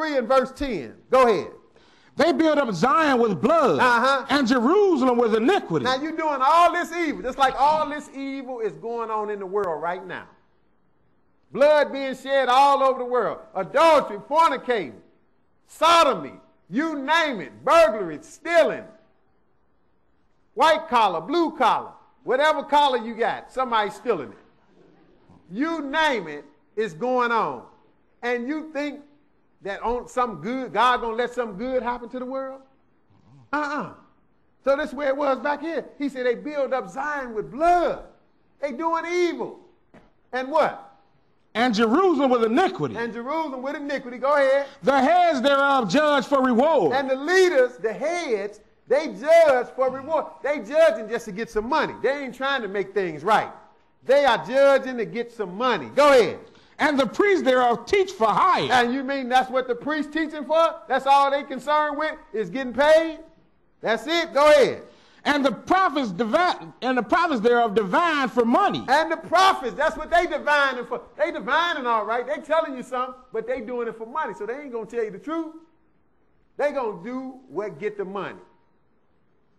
3 and verse 10. Go ahead. They build up Zion with blood and Jerusalem with iniquity. Now you're doing all this evil, just like all this evil is going on in the world right now. Blood being shed all over the world. Adultery, fornicating, sodomy, you name it, burglary, stealing, white collar, blue collar, whatever collar you got, somebody's stealing it. You name it, it's going on. And you think that on some good, God gonna let something good happen to the world? So this is where it was back here. He said they build up Zion with blood. They doing evil. And what? And Jerusalem with iniquity. And Jerusalem with iniquity. Go ahead. The heads thereof judge for reward. And the leaders, the heads, they judge for reward. They judging just to get some money. They ain't trying to make things right. They are judging to get some money. Go ahead. And the priests thereof teach for hire. And you mean that's what the priest teaching for? That's all they concerned with is getting paid? That's it? Go ahead. And the prophets thereof divine for money. And the prophets, that's what they divining for. They divining all right. They telling you something, but they doing it for money. So they ain't going to tell you the truth. They going to do what get the money.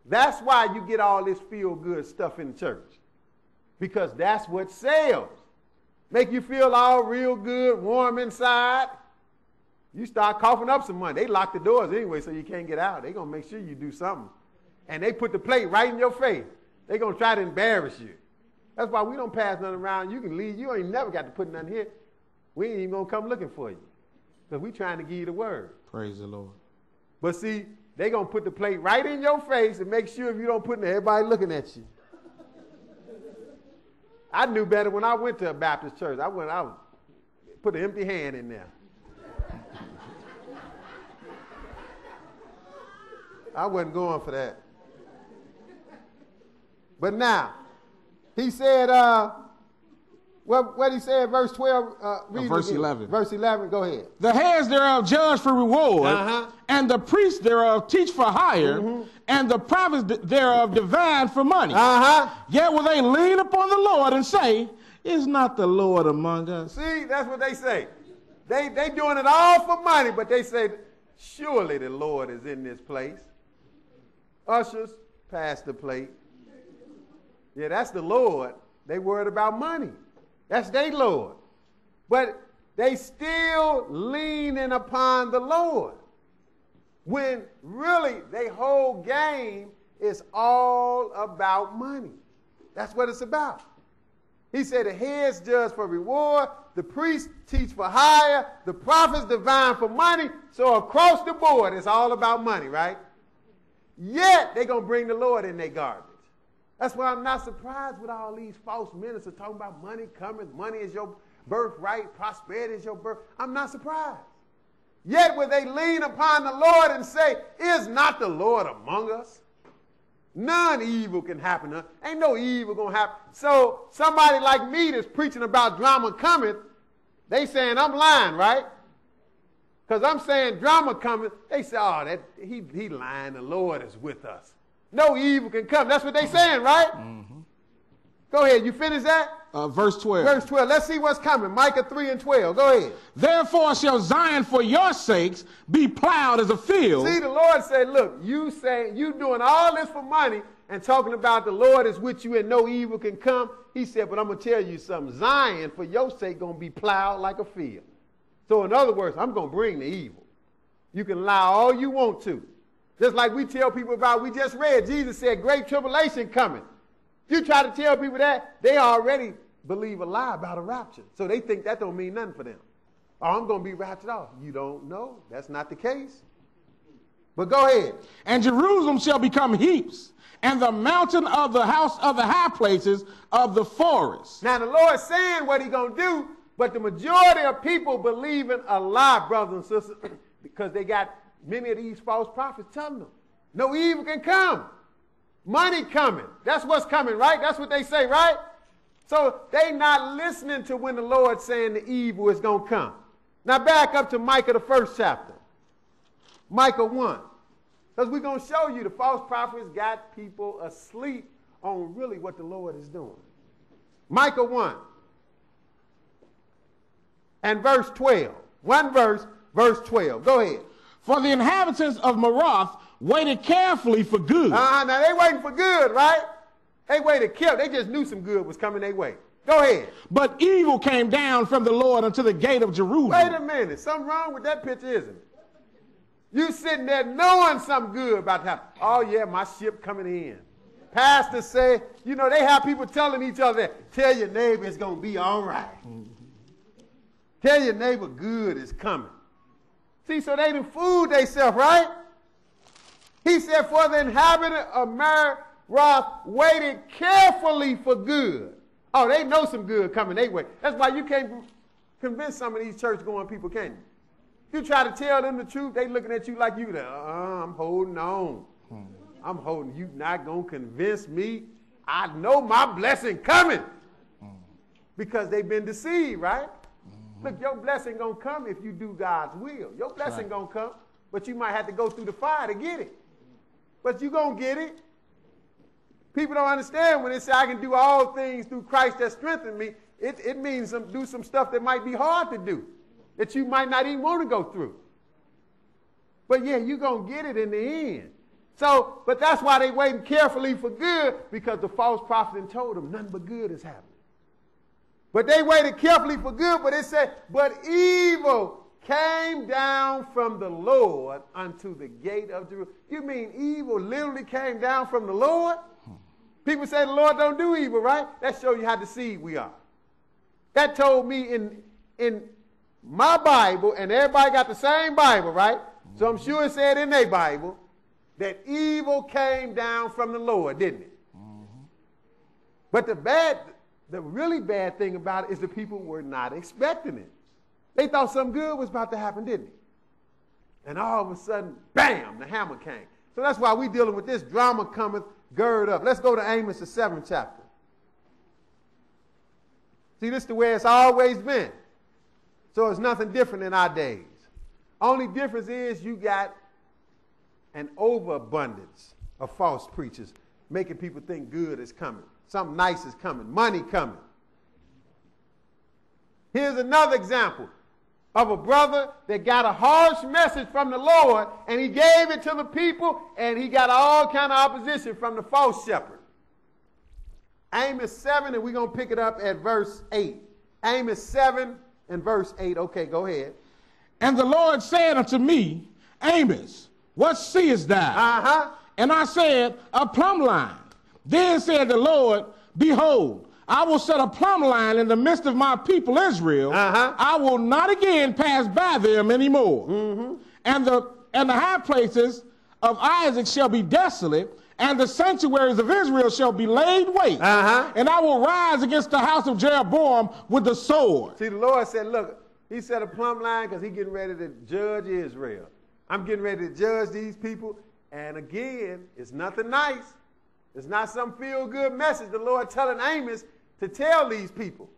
That's why you get all this feel-good stuff in the church. Because that's what sells. Make you feel all real good, warm inside. You start coughing up some money. They lock the doors anyway so you can't get out. They're going to make sure you do something. And they put the plate right in your face. They're going to try to embarrass you. That's why we don't pass nothing around. You can leave. You ain't never got to put nothing here. We ain't even going to come looking for you. Because we trying to give you the word. Praise the Lord. But see, they're going to put the plate right in your face and make sure if you don't put it, everybody looking at you. I knew better when I went to a Baptist church. I put an empty hand in there. I wasn't going for that. But now, he said, what he said, verse 12. Verse 11. Verse 11, go ahead. The heads thereof judge for reward, and the priests thereof teach for hire, and the prophets thereof divine for money. Yet will they lean upon the Lord and say, is not the Lord among us? See, that's what they say. They doing it all for money, but they say, surely the Lord is in this place. Ushers, pass the plate. Yeah, that's the Lord. They worried about money. That's their Lord. But they still leaning upon the Lord. When really their whole game is all about money. That's what it's about. He said the heads judge for reward, the priests teach for hire, the prophets divine for money. So across the board, it's all about money, right? Yet they're going to bring the Lord in their garbage. That's why I'm not surprised with all these false ministers talking about money coming. Money is your birthright. Prosperity is your birth. I'm not surprised. Yet will they lean upon the Lord and say, is not the Lord among us? None evil can happen to us. Ain't no evil going to happen. So somebody like me that's preaching about drama cometh, they saying I'm lying, right? Because I'm saying drama cometh. They say, oh, he lying. The Lord is with us. No evil can come. That's what they saying, right? Go ahead. You finish that? Verse 12. Verse 12. Let's see what's coming. Micah 3 and 12. Go ahead. Therefore shall Zion for your sakes be plowed as a field. See, the Lord said, look, you saying you doing all this for money and talking about the Lord is with you and no evil can come. He said, but I'm going to tell you something. Zion for your sake going to be plowed like a field. So in other words, I'm going to bring the evil. You can lie all you want to. Just like we tell people about, we just read, Jesus said, great tribulation coming. You try to tell people that, they already believe a lie about a rapture. So they think that don't mean nothing for them. Oh, I'm going to be raptured off. You don't know. That's not the case. But go ahead. And Jerusalem shall become heaps, and the mountain of the house of the high places of the forest. Now the Lord's saying what he's going to do, but the majority of people believing a lie, brothers and sisters, because they got many of these false prophets telling them, no evil can come. Money coming. That's what's coming, right? That's what they say, right? So they not listening to when the Lord's saying the evil is going to come. Now back up to Micah, the 1st chapter. Micah 1. Because we're going to show you the false prophets got people asleep on really what the Lord is doing. Micah 1 and verse 12. One verse, verse 12. Go ahead. For the inhabitants of Maroth waited carefully for good. Now they waiting for good, right? They waited carefully. They just knew some good was coming their way. Go ahead. But evil came down from the Lord unto the gate of Jerusalem. Wait a minute. Something wrong with that picture, isn't it? You sitting there knowing something good about to happen. Oh, yeah, my ship coming in. Pastors say, you know, they have people telling each other, tell your neighbor it's going to be all right. Tell your neighbor good is coming. See, so they done fooled themselves, right? He said, for the inhabitant of Maroth waited carefully for good. Oh, they know some good coming their way. That's why you can't convince some of these church-going people, can you? You try to tell them the truth, they looking at you like you, I'm holding on. I'm holding. You not going to convince me. I know my blessing coming. Because they've been deceived, right? Look, your blessing going to come if you do God's will. Your blessing going to come, but you might have to go through the fire to get it. But you going to get it. People don't understand when they say I can do all things through Christ that strengthens me. It means do some stuff that might be hard to do, that you might not even want to go through. But yeah, you're going to get it in the end. So, but that's why they waiting carefully for good, because the false prophet told them nothing but good is happening. But they waited carefully for good, but it said, but evil came down from the Lord unto the gate of Jerusalem. You mean evil literally came down from the Lord? People say the Lord don't do evil, right? That shows you how deceived we are. That told me in my Bible, and everybody got the same Bible, right? So I'm sure it said in their Bible that evil came down from the Lord, didn't it? But the really bad thing about it is the people were not expecting it. They thought something good was about to happen, didn't it? And all of a sudden, bam, the hammer came. So that's why we're dealing with this drama cometh gird up. Let's go to Amos, the 7th chapter. See, this is the way it's always been. So it's nothing different in our days. Only difference is you got an overabundance of false preachers making people think good is coming. Something nice is coming. Money coming. Here's another example of a brother that got a harsh message from the Lord, and he gave it to the people, and he got all kind of opposition from the false shepherd. Amos 7, and we're going to pick it up at verse 8. Amos 7 and verse 8. Okay, go ahead. And the Lord said unto me, Amos, what seest thou? And I said, a plumb line. Then said the Lord, behold, I will set a plumb line in the midst of my people Israel. I will not again pass by them anymore. And the high places of Isaac shall be desolate, and the sanctuaries of Israel shall be laid waste. And I will rise against the house of Jeroboam with the sword. See, the Lord said, look, he set a plumb line because he's getting ready to judge Israel. I'm getting ready to judge these people. And again, it's nothing nice. It's not some feel-good message the Lord telling Amos to tell these people.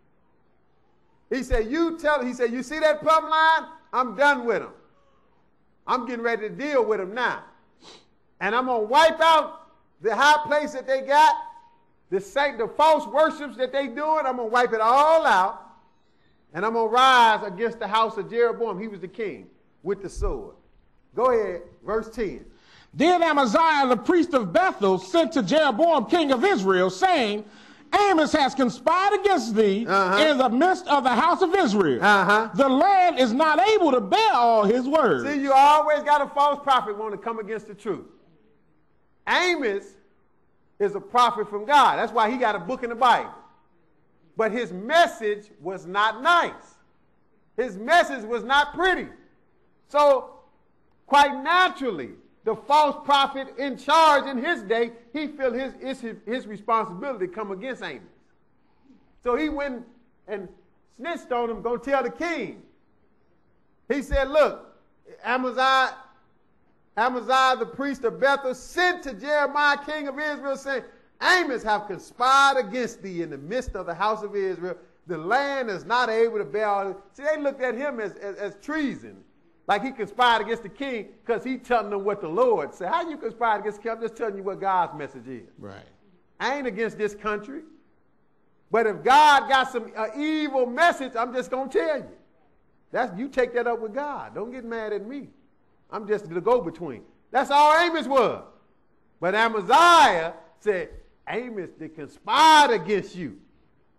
He said, you see that plumb line? I'm done with them. I'm getting ready to deal with them now. And I'm going to wipe out the high place that they got, the false worships that they doing. I'm going to wipe it all out. And I'm going to rise against the house of Jeroboam. He was the king with the sword. Go ahead, verse 10. Then Amaziah the priest of Bethel sent to Jeroboam king of Israel, saying, Amos has conspired against thee in the midst of the house of Israel. The land is not able to bear all his words. See, you always got a false prophet want to come against the truth. Amos is a prophet from God. That's why he got a book in the Bible. But his message was not nice. His message was not pretty. So, quite naturally, the false prophet in charge in his day, he felt his responsibility to come against Amos. So he went and snitched on him, go tell the king. He said, look, Amaziah the priest of Bethel sent to Jeremiah king of Israel, saying, Amos have conspired against thee in the midst of the house of Israel. The land is not able to bear all this. See, they looked at him as treason. Like he conspired against the king because he telling them what the Lord said. How you conspire against the king? I'm just telling you what God's message is. Right. I ain't against this country. But if God got some evil message, I'm just going to tell you. You take that up with God. Don't get mad at me. I'm just the go-between. That's all Amos was. But Amaziah said, Amos, they conspired against you.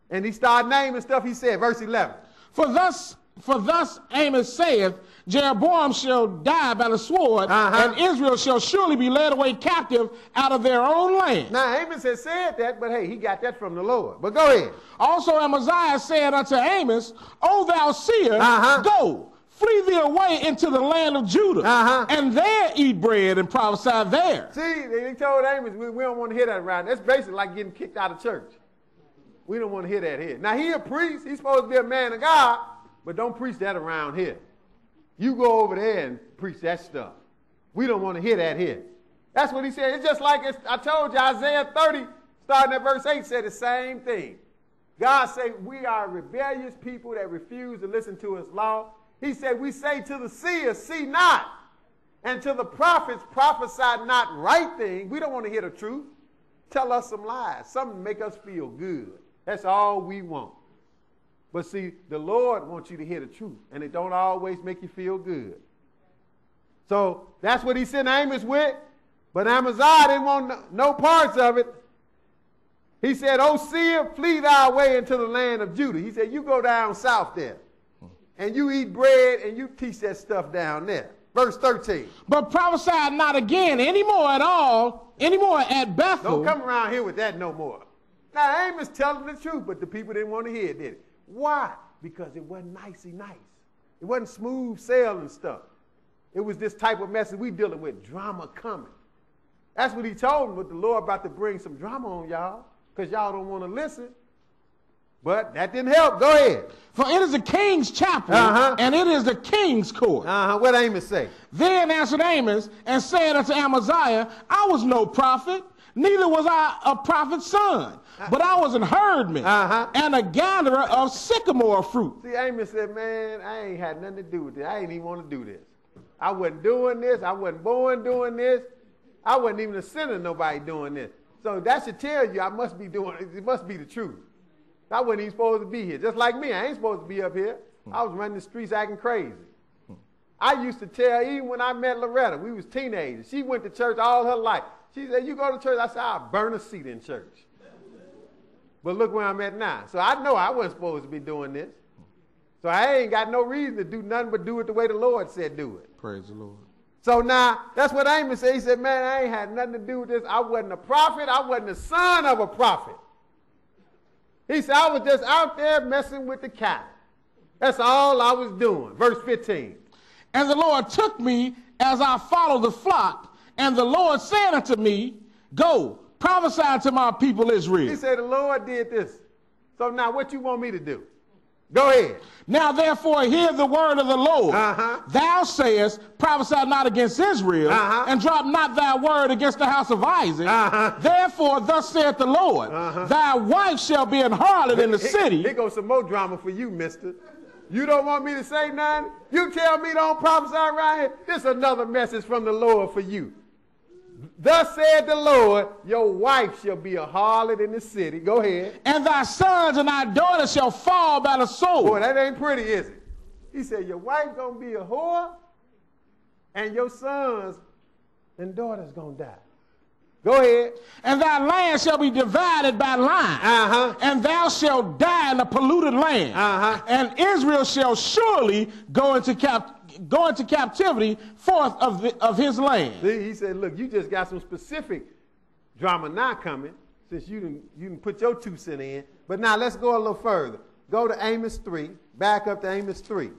And he started naming stuff he said, verse 11. For thus Amos saith, Jeroboam shall die by the sword, and Israel shall surely be led away captive out of their own land. Now, Amos has said that, but hey, he got that from the Lord. But go ahead. Also Amaziah said unto Amos, O thou seer, go, flee thee away into the land of Judah, and there eat bread and prophesy there. See, he told Amos, we don't want to hear that around. That's basically like getting kicked out of church. We don't want to hear that here. Now, he a priest. He's supposed to be a man of God, but don't preach that around here. You go over there and preach that stuff. We don't want to hear that here. That's what he said. It's just like I told you, Isaiah 30, starting at verse 8, said the same thing. God said, we are rebellious people that refuse to listen to his law. He said, we say to the seers, see not, and to the prophets, prophesy not right things. We don't want to hear the truth. Tell us some lies, something to make us feel good. That's all we want. But see, the Lord wants you to hear the truth, and it don't always make you feel good. So that's what he sent Amos with, but Amaziah didn't want no parts of it. He said, O seer, flee thy way into the land of Judah. He said, you go down south there, and you eat bread, and you teach that stuff down there. Verse 13. But prophesy not again anymore at Bethel. Don't come around here with that no more. Now, Amos telling the truth, but the people didn't want to hear it, did it? Why? Because it wasn't nicey nice. It wasn't smooth sailing stuff. It was this type of message we dealing with, drama coming. That's what he told them, but the Lord about to bring some drama on y'all because y'all don't want to listen. But that didn't help. Go ahead. For it is the king's chapel, and it is the king's court. What Amos say? Then answered Amos and said unto Amaziah, I was no prophet, neither was I a prophet's son, but I was an herdman and a gatherer of sycamore fruit. See, Amos said, man, I ain't had nothing to do with this. I ain't even want to do this. I wasn't doing this. I wasn't born doing this. I wasn't even a sinner, nobody doing this. So that should tell you I must be doing it. It must be the truth. I wasn't even supposed to be here. Just like me, I ain't supposed to be up here. I was running the streets acting crazy. I used to tell, even when I met Loretta, we was teenagers. She went to church all her life. She said, you go to church? I said, I'll burn a seat in church. But look where I'm at now. So I know I wasn't supposed to be doing this. So I ain't got no reason to do nothing but do it the way the Lord said do it. Praise the Lord. So now, that's what Amos said. He said, man, I ain't had nothing to do with this. I wasn't a prophet. I wasn't the son of a prophet. He said, I was just out there messing with the cattle. That's all I was doing. Verse 15. And the Lord took me as I followed the flock, and the Lord said unto me, go, prophesy to my people Israel. He said, the Lord did this. So now what you want me to do? Go ahead. Now therefore hear the word of the Lord. Thou sayest, prophesy not against Israel, and drop not thy word against the house of Isaac. Therefore thus saith the Lord, thy wife shall be an harlot in the city. Here goes some more drama for you, mister. You don't want me to say nothing? You tell me don't prophesy around here? This is another message from the Lord for you. Thus said the Lord, your wife shall be a harlot in the city. Go ahead. And thy sons and thy daughters shall fall by the sword. Boy, that ain't pretty, is it? He said, your wife going to be a whore, and your sons and daughters going to die. Go ahead. And thy land shall be divided by line, and thou shalt die in a polluted land. And Israel shall surely go into captivity forth of his land. See, he said, look, you just got some specific drama now coming, since you didn't put your 2 cents in. But now let's go a little further. Go to Amos 3, back up to Amos 3.